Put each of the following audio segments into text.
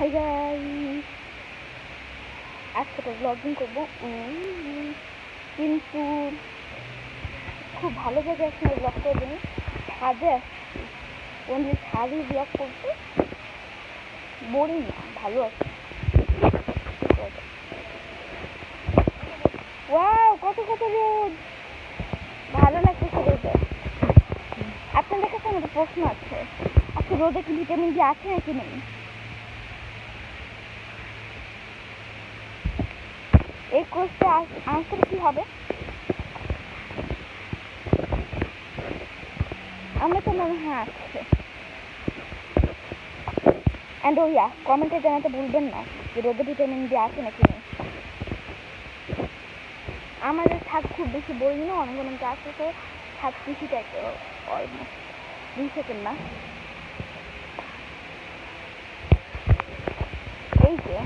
Hi guys, আজকে তো blogging করবো, কিন্তু খুব ভালো জায়গায় আসলে ব্লগ করবো না, ছাদে আসছি। ওনলি ছাদই ব্লগ করতে বোরিং না, ভালো আছে। ওয়াও, কত কত রোদ, ভালো লাগতেছে রোদে। আপনাদের কাছে আমার প্রশ্ন আছে, আচ্ছা রোদে কি ভিটামিন ডি আছে নাকি নেই? এই কোশ্চেন আনসার কি হবে? আমার তো মনে হয় আছে। অ্যান্ড ও ইয়া, কমেন্টে জানাতে ভুলবেন না যে রোদে ভিটামিন ডি আছে নাকি নেই। আমাদের ছাদ খুব বেশি বোরিং না, অনেক অনেক গাছ আছে, ছাদ কৃষি টাইপের অলমোস্ট। 2 সেকেন্ড না, এই যে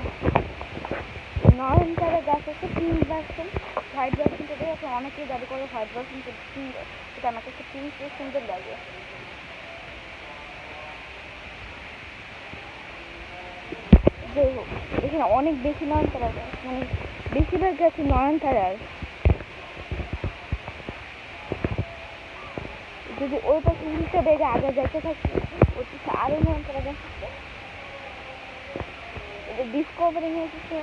নয়নতারা গাছ আছে, পিঙ্ক ভার্সন, হোয়াইট ভার্সন থেকে আছে। অনেকেই দাবি করে হোয়াইট ভার্সন সুন্দর, এটা আমার কাছে পিঙ্ক সুন্দর লাগে। যাই হোক, এখানে অনেক বেশি নয়নতারা গাছ, মানে বেশিরভাগ গাছ নয়নতারার। যদি ওই পাশে উল্টো বেগে আগে যাইতে থাকি, ওর পিছনে আরো নয়নতারা গাছ আছে। এটা ডিসকভারি হয়েছে।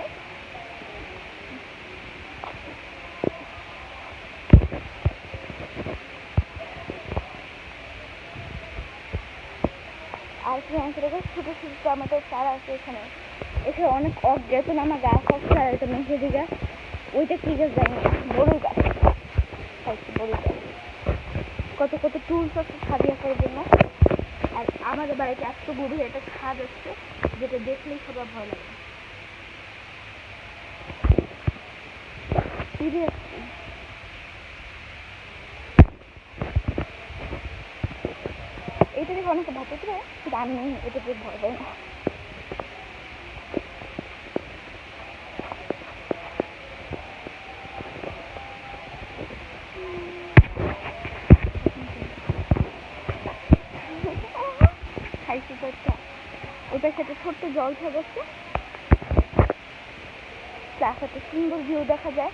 আর নয়নতারা গাছ, ছোটো ছোটো টমেটোর চারা আছে এখানে। এখানে অনেক অজ্ঞাতনামা গাছ আছে, আর এটা মেহেদি গাছ। ওইটা কি গাছ জানি না, বড় গাছ, বড় গাছ। কত কত টুলস আছে ছাদ আঁকার জন্য। আর আমাদের বাড়িতে এত গভীর একটা ছাদ আছে, যেটা দেখলেই সবার ভয় লাগে। এটা দেখে অনেকে ভয় পেতে পারে, কিন্তু আমি এটা দেখে ভয় পাই না। ওটার সাথে ছোট্ট জল থাকছে, একটা সুন্দর ভিউ দেখা যায়।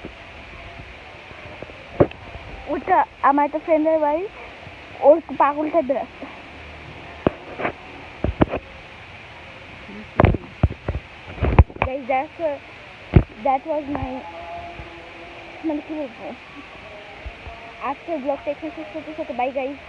ওটা আমার একটা ফ্রেন্ডের বাড়ি, ওর পাগল টাইপের রাস্তা। That was my, মানে কি বলবো, আজকের ব্লগটা এখানে শেষ করতে সাথে বাই গাইস।